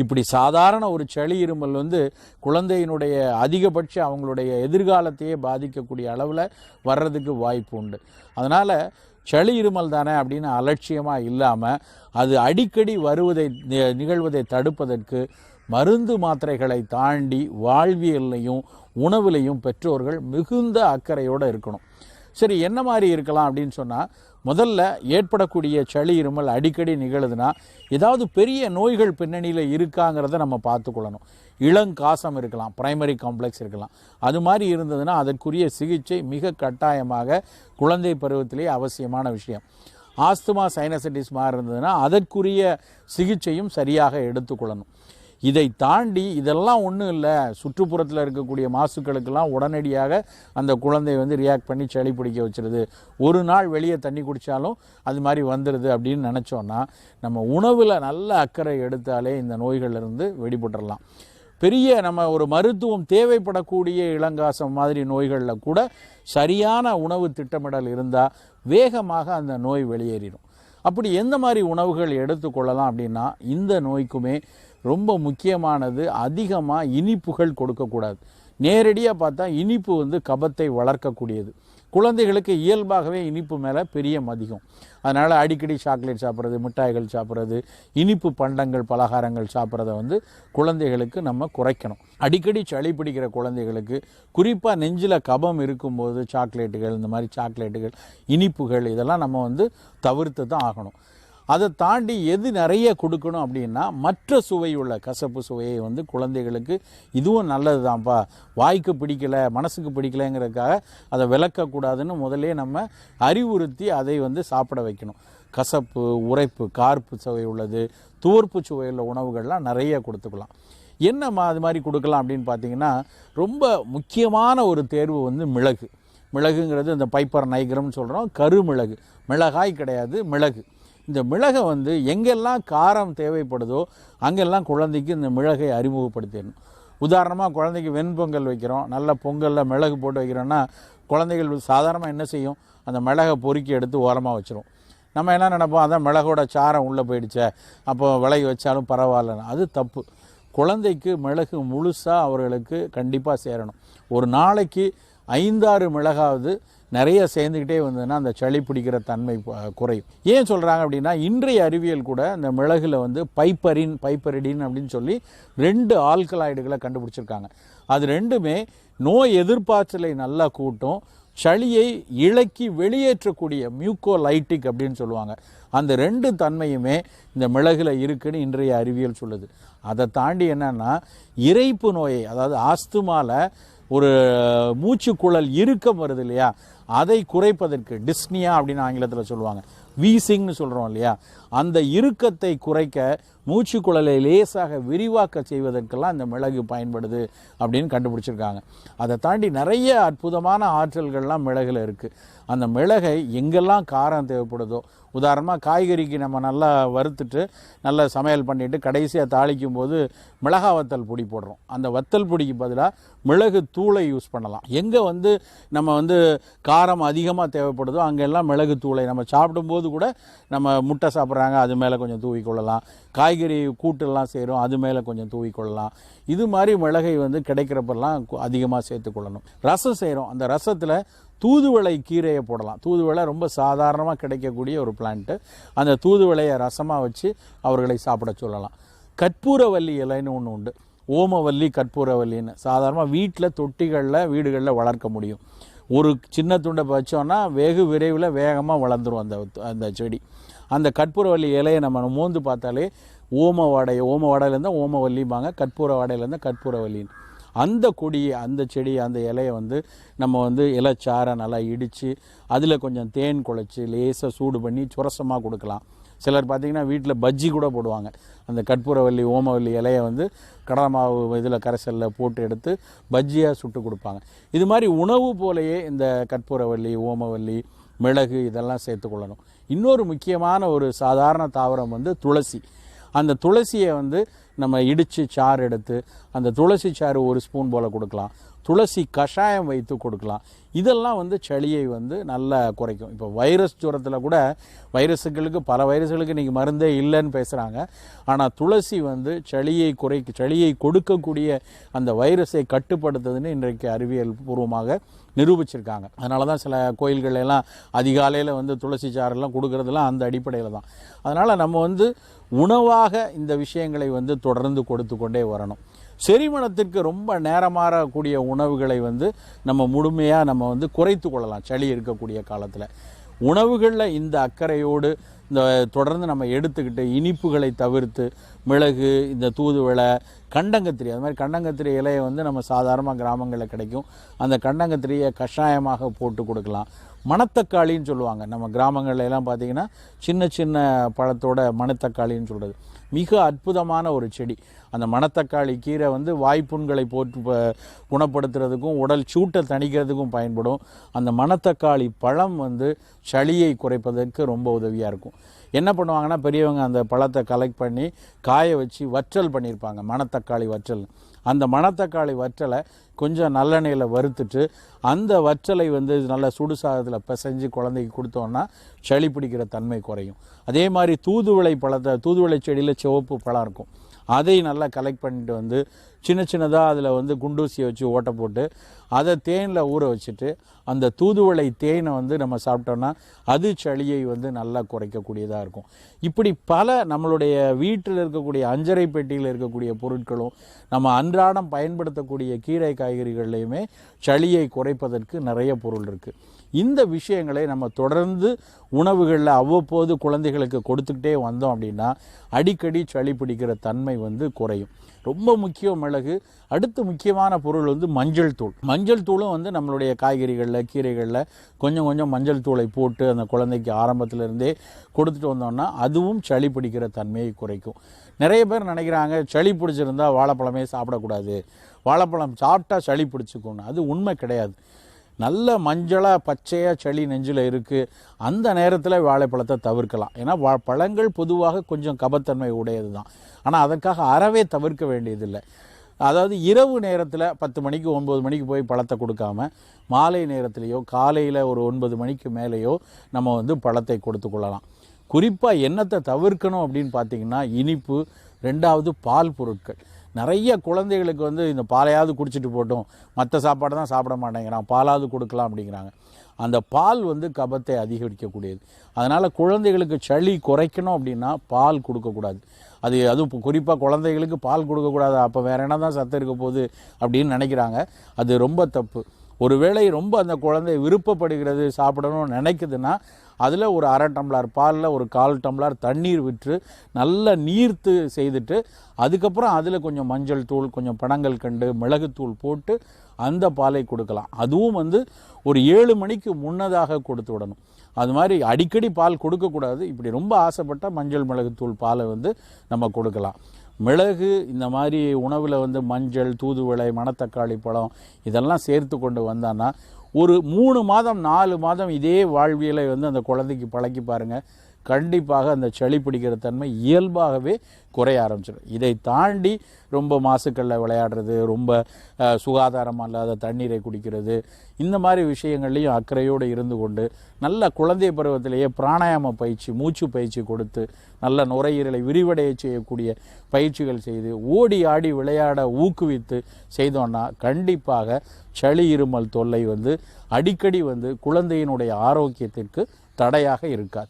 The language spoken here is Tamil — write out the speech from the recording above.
இப்படி சாதாரண ஒரு சளி இருமல் வந்து குழந்தையினுடைய அதிகபட்ச அவங்களுடைய எதிர்காலத்தையே பாதிக்கக்கூடிய அளவில் வர்றதுக்கு வாய்ப்பு உண்டு. அதனால் சளி இருமல் தானே அப்படின்னு அலட்சியமாக இல்லாமல் அது அடிக்கடி நிகழ்வதை தடுப்பதற்கு மருந்து மாத்திரைகளை தாண்டி வாழ்வியல்லையும் உணவுலையும் பெற்றோர்கள் மிகுந்த அக்கறையோடு இருக்கணும். சரி, என்ன மாதிரி இருக்கலாம் அப்படின்னு சொன்னால், முதல்ல ஏற்படக்கூடிய சளி இருமல் அடிக்கடி நிகழுதுன்னா ஏதாவது பெரிய நோய்கள் பின்னணியில் இருக்காங்கிறத நம்ம பார்த்துக்கொள்ளணும். இளங்காசம் இருக்கலாம், பிரைமரி காம்ப்ளெக்ஸ் இருக்கலாம். அது மாதிரி இருந்ததுன்னா அதற்குரிய சிகிச்சை மிக கட்டாயமாக குழந்தை பருவத்திலே அவசியமான விஷயம். ஆஸ்துமா சைனசைட்டிஸ் மாதிரி இருந்ததுன்னா அதற்குரிய சிகிச்சையும் சரியாக எடுத்துக்கொள்ளணும். இதை தாண்டி இதெல்லாம் ஒன்றும் இல்லை, சுற்றுப்புறத்தில் இருக்கக்கூடிய மாசுக்களுக்கெல்லாம் உடனடியாக அந்த குழந்தை வந்து ரியாக்ட் பண்ணி சளி பிடிக்க வச்சிருது, ஒரு நாள் வெளியே தண்ணி குடித்தாலும் அது மாதிரி வந்துடுது அப்படின்னு நினச்சோன்னா நம்ம உணவில் நல்ல அக்கறை எடுத்தாலே இந்த நோய்களிலிருந்து வெளிப்பட்டுடலாம். பெரிய நம்ம ஒரு மருத்துவம் தேவைப்படக்கூடிய இளங்காசம் மாதிரி நோய்களில் கூட சரியான உணவு திட்டமிடல் இருந்தால் வேகமாக அந்த நோய் வெளியேறிடும். அப்படி எந்த மாதிரி உணவுகள் எடுத்துக்கொள்ளலாம் அப்படின்னா, இந்த நோய்க்குமே ரொம்ப முக்கியமானது அதிகமாக இனிப்புகள் கொடுக்கக்கூடாது. நேரடியாக பார்த்தா இனிப்பு வந்து கபத்தை வளர்க்கக்கூடியது. குழந்தைகளுக்கு இயல்பாகவே இனிப்பு மேலே பெரிய மதிகம். அதனால் அடிக்கடி சாக்லேட் சாப்பிட்றது, மிட்டாய்கள் சாப்பிட்றது, இனிப்பு பண்டங்கள் பலகாரங்கள் சாப்பிட்றத வந்து குழந்தைகளுக்கு நம்ம குறைக்கணும். அடிக்கடி சளி பிடிக்கிற குழந்தைகளுக்கு குறிப்பாக நெஞ்சில் கபம் இருக்கும்போது சாக்லேட்டுகள், இந்த மாதிரி சாக்லேட்டுகள், இனிப்புகள் இதெல்லாம் நம்ம வந்து தவிர்த்து தான் ஆகணும். அதை தாண்டி எது நிறைய கொடுக்கணும் அப்படின்னா, மற்ற சுவையுள்ள கசப்பு சுவையை வந்து குழந்தைகளுக்கு இதுவும் நல்லது தான்ப்பா, வாய்க்கு பிடிக்கலை மனசுக்கு பிடிக்கலைங்கிறதுக்காக அதை விளக்கக்கூடாதுன்னு முதலே நம்ம அறிவுறுத்தி அதை வந்து சாப்பிட வைக்கணும். கசப்பு, உரைப்பு, கார்ப்பு சுவை உள்ளது, துவர்ப்பு சுவையுள்ள உணவுகள்லாம் நிறைய கொடுத்துக்கலாம். என்னம்மா அது மாதிரி கொடுக்கலாம் அப்படின்னு பார்த்தீங்கன்னா, ரொம்ப முக்கியமான ஒரு தேர்வு வந்து மிளகு. மிளகுங்கிறது இந்த பைப்பர் நைகரம்னு சொல்கிறோம், கருமிளகு, மிளகாய் கிடையாது, மிளகு. இந்த மிளகை வந்து எங்கெல்லாம் காரம் தேவைப்படுதோ அங்கெல்லாம் குழந்தைக்கு இந்த மிளகை அறிமுகப்படுத்திடணும். உதாரணமாக குழந்தைக்கு வெண்பொங்கல் வைக்கிறோம், நல்ல பொங்கலில் மிளகு போட்டு வைக்கிறோன்னா குழந்தைகள் சாதாரணமாக என்ன செய்யும், அந்த மிளகை பொறுக்கி எடுத்து ஓரமாக வச்சிரும். நம்ம என்ன நினைப்போம், அதான் மிளகோட சாரம் உள்ளே போயிடுச்சே, அப்போ விலகி வச்சாலும் பரவாயில்லன்னு. அது தப்பு. குழந்தைக்கு மிளகு முழுசாக அவர்களுக்கு கண்டிப்பாக சேரணும். ஒரு நாளைக்கு 5-6 மிளகாவது நிறைய சேர்ந்துக்கிட்டே வந்ததுன்னா அந்த சளி பிடிக்கிற தன்மை குறையும். ஏன் சொல்கிறாங்க அப்படின்னா, இன்றைய அறிவியல் கூட இந்த மிளகுல வந்து பைப்பரிடின் அப்படின்னு சொல்லி 2 ஆல்கலாய்டுகளை கண்டுபிடிச்சிருக்காங்க. அது ரெண்டுமே நோய் எதிர்ப்பாற்றலை நல்லா கூட்டும், சளியை இளக்கி வெளியேற்றக்கூடிய மியூக்கோலைட்டிக் அப்படின்னு சொல்லுவாங்க. அந்த 2 தன்மையுமே இந்த மிளகுல இருக்குன்னு இன்றைய அறிவியல் சொல்லுது. அதை தாண்டி என்னன்னா, இரைப்பு நோயை, அதாவது ஆஸ்துமாவில் ஒரு மூச்சுக்குழல் இறுக்கம் வருது இல்லையா, அதை குறைப்பதற்கு டிஸ்னியா அப்படின்னு ஆங்கிலத்தில் சொல்லுவாங்க, வீசிங்னு சொல்கிறோம் இல்லையா, அந்த இறுக்கத்தை குறைக்க மூச்சுக்குழலை லேசாக விரிவாக்க செய்வதற்கெல்லாம் இந்த மிளகு பயன்படுது அப்படின்னு கண்டுபிடிச்சிருக்காங்க. அதை தாண்டி நிறைய அற்புதமான ஆற்றல்கள்லாம் மிளகுல இருக்குது. அந்த மிளகை எங்கெல்லாம் காரம் தேவைப்படுதோ, உதாரணமாக காய்கறிக்கு நம்ம நல்லா வறுத்துட்டு நல்லா சமையல் பண்ணிவிட்டு கடைசியாக தாளிக்கும் போது மிளகா வத்தல் பொடி போடுறோம். அந்த வத்தல் பொடிக்கு பதிலாக மிளகு தூளை யூஸ் பண்ணலாம். எங்கே வந்து நம்ம வந்து காரம் அதிகமாக தேவைப்படுதோ அங்கெல்லாம் மிளகு தூளை நம்ம சாப்பிடும்போது கூட, நம்ம முட்டை சாப்பிட்றாங்க அது மேலே கொஞ்சம் தூவிக்கொள்ளலாம், காய்கறி கூட்டெல்லாம் செய்கிறோம் அது மேலே கொஞ்சம் தூவிக்கொள்ளலாம். இது மாதிரி மிளகை வந்து கிடைக்கிறப்பெல்லாம் அதிகமாக சேர்த்துக்கொள்ளணும். ரசம் செய்கிறோம், அந்த ரசத்தில் தூதுவளை கீரையை போடலாம். தூதுவளை ரொம்ப சாதாரணமாக கிடைக்கக்கூடிய ஒரு பிளான்ட்டு. அந்த தூதுவளையை ரசமாக வச்சு அவர்களை சாப்பிட சொல்லலாம். கற்பூரவல்லி இலைன்னு ஒன்று உண்டு, ஓமவல்லி கற்பூரவல்லின்னு. சாதாரணமாக வீட்டில் தொட்டிகளில் வீடுகளில் வளர்க்க முடியும். ஒரு சின்ன துண்டை வச்சோன்னா வெகு விரைவில் வேகமாக வளர்ந்துடும் அந்த செடி. அந்த கற்பூரவல்லி இலையை நம்ம மோந்து பார்த்தாலே ஓம வாடையிலேருந்து ஓமவல்லிம்பாங்க, கற்பூர வாடையிலேருந்து கற்பூரவல்லின்னு. அந்த கொடியை, அந்த செடி, அந்த இலையை வந்து நம்ம வந்து இலைச்சாரை நல்லா இடித்து அதில் கொஞ்சம் தேன் குழைச்சி லேசாக சூடு பண்ணி சுரசமாக கொடுக்கலாம். சிலர் பார்த்திங்கன்னா வீட்டில் பஜ்ஜி கூட போடுவாங்க. அந்த கற்பூரவல்லி ஓமவல்லி இலையை வந்து கடலை மாவு இதில் கரைசலில் போட்டு எடுத்து பஜ்ஜியாக சுட்டு கொடுப்பாங்க. இது மாதிரி உணவு போலையே இந்த கற்பூரவல்லி, ஓமவல்லி, மிளகு இதெல்லாம் சேர்த்துக்கொள்ளணும். இன்னொரு முக்கியமான ஒரு சாதாரண தாவரம் வந்து துளசி. அந்த துளசியை வந்து நம்ம இடித்து சாறு எடுத்து அந்த துளசி சாறு 1 ஸ்பூன் போல் கொடுக்கலாம். துளசி கஷாயம் வைத்து கொடுக்கலாம். இதெல்லாம் வந்து சளியை வந்து நல்லா குறைக்கும். இப்போ வைரஸ் ஜுரத்தில் கூட வைரஸுகளுக்கு பல வைரஸ்களுக்கு இன்றைக்கி மருந்தே இல்லைன்னு பேசுகிறாங்க. ஆனால் துளசி வந்து சளியை கொடுக்கக்கூடிய அந்த வைரஸை கட்டுப்படுத்துதுன்னு இன்றைக்கு அறிவியல் பூர்வமாக நிரூபிச்சிருக்காங்க. அதனால தான் சில கோயில்கள் எல்லாம் அதிகாலையில் வந்து துளசி சாரெல்லாம் கொடுக்கறதுலாம் அந்த அடிப்படையில் தான். அதனால் நம்ம வந்து உணவாக இந்த விஷயங்களை வந்து தொடர்ந்து கொடுத்து கொண்டே வரணும். செரிமானத்திற்கு ரொம்ப நேரமாறக்கூடிய உணவுகளை வந்து நம்ம முழுமையாக நம்ம வந்து குறைத்து கொள்ளலாம். சளி இருக்கக்கூடிய காலத்தில் உணவுகளில் இந்த அக்கறையோடு இந்த தொடர்ந்து நம்ம எடுத்துக்கிட்டு இனிப்புகளை தவிர்த்து மிளகு, இந்த தூதுவளை, கண்டங்கத்திரி, அது மாதிரி கண்டங்கத்திரி இலையை வந்து நம்ம சாதாரணமாக கிராமங்களில் கிடைக்கும். அந்த கண்டங்கத்திரியை கஷாயமாக போட்டு கொடுக்கலாம். மணத்தக்காளின்னு சொல்லுவாங்க. நம்ம கிராமங்கள்ல எல்லாம் பார்த்திங்கன்னா சின்ன சின்ன பழத்தோட மணத்தக்காளின்னு சொல்கிறது மிக அற்புதமான ஒரு செடி. அந்த மணத்தக்காளி கீரை வந்து வாய்ப்புண்களை போட்டு குணப்படுத்துறதுக்கும் உடல் சூட்டை தணிக்கிறதுக்கும் பயன்படும். அந்த மணத்தக்காளி பழம் வந்து சளியை குறைப்பதற்கு ரொம்ப உதவியாக இருக்கும். என்ன பண்ணுவாங்கன்னா பெரியவங்க அந்த பழத்தை கலெக்ட் பண்ணி காய வச்சு வற்றல் பண்ணியிருப்பாங்க, மணத்தக்காளி வற்றல். அந்த மணத்தக்காளி வற்றலை கொஞ்சம் நல்லெண்ணெயில் வறுத்துட்டு அந்த வற்றலை வந்து நல்ல சுடுசாதத்தில் பிசைஞ்சு குழந்தைக்கு கொடுத்தோன்னா சளி பிடிக்கிற தன்மை குறையும். அதே மாதிரி தூதுவளை செடியில் சிவப்பு பழம் இருக்கும். அதை நல்லா கலெக்ட் பண்ணிட்டு வந்து சின்ன சின்னதாக அதில் வந்து குண்டூசியை வச்சு ஓட்டை போட்டு அதை தேனில் ஊற வச்சுட்டு அந்த தூதுவளை தேனை வந்து நம்ம சாப்பிட்டோன்னா அது சளியை வந்து நல்லா குறைக்கக்கூடியதாக இருக்கும். இப்படி பல நம்மளுடைய வீட்டில் இருக்கக்கூடிய அஞ்சரை பெட்டியில் இருக்கக்கூடிய பொருட்களும் நம்ம அன்றாடம் பயன்படுத்தக்கூடிய கீரை காய்கறிகள்லையுமே சளியை குறைப்பதற்கு நிறைய பொருள் இருக்குது. இந்த விஷயங்களை நம்ம தொடர்ந்து உணவுகளில் அவ்வப்போது குழந்தைகளுக்கு கொடுத்துக்கிட்டே வந்தோம் அப்படின்னா அடிக்கடி சளி பிடிக்கிற தன்மை வந்து குறையும். ரொம்ப முக்கியம் மிளகு. அடுத்து முக்கியமான பொருள் வந்து மஞ்சள் தூள். மஞ்சள் தூளும் வந்து நம்மளுடைய காய்கறிகளில் கீரைகளில் கொஞ்சம் கொஞ்சம் மஞ்சள் தூளை போட்டு அந்த குழந்தைக்கு ஆரம்பத்திலேருந்தே கொடுத்துட்டு வந்தோம்னா அதுவும் சளி பிடிக்கிற தன்மையை குறைக்கும். நிறைய பேர் நினைக்கிறாங்க சளி பிடிச்சிருந்தா வாழைப்பழமே சாப்பிடக்கூடாது, வாழைப்பழம் சாப்பிட்டா சளி பிடிச்சிக்கணும். அது உண்மை கிடையாது. நல்ல மஞ்சளாக பச்சையாக சளி நெஞ்சில் இருக்குது அந்த நேரத்தில் வாழைப்பழத்தை தவிர்க்கலாம். ஏன்னா பழங்கள் பொதுவாக கொஞ்சம் கபத்தன்மை உடையது தான். ஆனால் அதற்காக அறவே தவிர்க்க வேண்டியதில்லை. அதாவது இரவு நேரத்தில் 10 மணிக்கு 9 மணிக்கு போய் பழத்தை கொடுக்காம மாலை நேரத்திலேயோ காலையில் ஒரு 9 மணிக்கு மேலேயோ நம்ம வந்து பழத்தை கொடுத்து கொள்ளலாம். குறிப்பாக என்னத்தை தவிர்க்கணும் அப்படின்னு பார்த்திங்கன்னா இனிப்பு, 2வது பால் பொருட்கள். நிறைய குழந்தைகளுக்கு வந்து இந்த பாலையாவது குடிச்சிட்டு போட்டோம், மற்ற சாப்பாடு தான் சாப்பிட மாட்டேங்கிறான், பாலாவது கொடுக்கலாம் அப்படிங்கிறாங்க. அந்த பால் வந்து கபத்தை அதிகரிக்கக்கூடியது. அதனால் குழந்தைகளுக்கு சளி குறைக்கணும் அப்படின்னா பால் கொடுக்கக்கூடாது. அதுவும் குறிப்பாக குழந்தைகளுக்கு பால் கொடுக்கக்கூடாது, அப்போ வேறு என்ன தான் சத்து இருக்க போகுது அப்படின்னு நினைக்கிறாங்க. அது ரொம்ப தப்பு. ஒருவேளை ரொம்ப அந்த குழந்தை விருப்பப்படுகிறது சாப்பிடணும்னு நினைக்குதுன்னா அதில் ஒரு 1/2 டம்ளர் பாலில் ஒரு 1/4 டம்ளர் தண்ணீர் விட்டு நல்லா நீர்த்து செய்துட்டு அதுக்கப்புறம் அதில் கொஞ்சம் மஞ்சள் தூள், கொஞ்சம் பனங்கள் கண்டு, மிளகுத்தூள் போட்டு அந்த பாலை கொடுக்கலாம். அதுவும் வந்து ஒரு 7 மணிக்கு முன்னதாக கொடுத்து விடணும். அது மாதிரி அடிக்கடி பால் கொடுக்கக்கூடாது. இப்படி ரொம்ப ஆசைப்பட்டால் மஞ்சள் மிளகுத்தூள் பாலை வந்து நம்ம கொடுக்கலாம். மிளகு இந்த மாதிரி உணவில் வந்து மஞ்சள், தூதுவளை, மணத்தக்காளி பழம் இதெல்லாம் சேர்த்து கொண்டு வந்தான்னா ஒரு 3 மாதம் 4 மாதம் இதே வாழ்வியலை வந்து அந்த குழந்தைக்கு பழக்கி பாருங்கள். கண்டிப்பாக அந்த சளி பிடிக்கிற தன்மை இயல்பாகவே குறைய ஆரம்பிச்சிடும். இதை தாண்டி ரொம்ப மாசுக்களில் விளையாடுறது, ரொம்ப சுகாதாரம் இல்லாத தண்ணீரை குடிக்கிறது, இந்த மாதிரி விஷயங்கள்லையும் அக்கறையோடு இருந்து கொண்டு நல்ல குழந்தை பருவத்திலேயே பிராணாயாம பயிற்சி, மூச்சு பயிற்சி கொடுத்து நல்ல நுரையீரலை விரிவடைய செய்யக்கூடிய பயிற்சிகள் செய்து ஓடி ஆடி விளையாட ஊக்குவித்து செய்தோன்னா கண்டிப்பாக சளி இருமல் தொல்லை வந்து அடிக்கடி வந்து குழந்தையினுடைய ஆரோக்கியத்திற்கு தடையாக இருக்காது.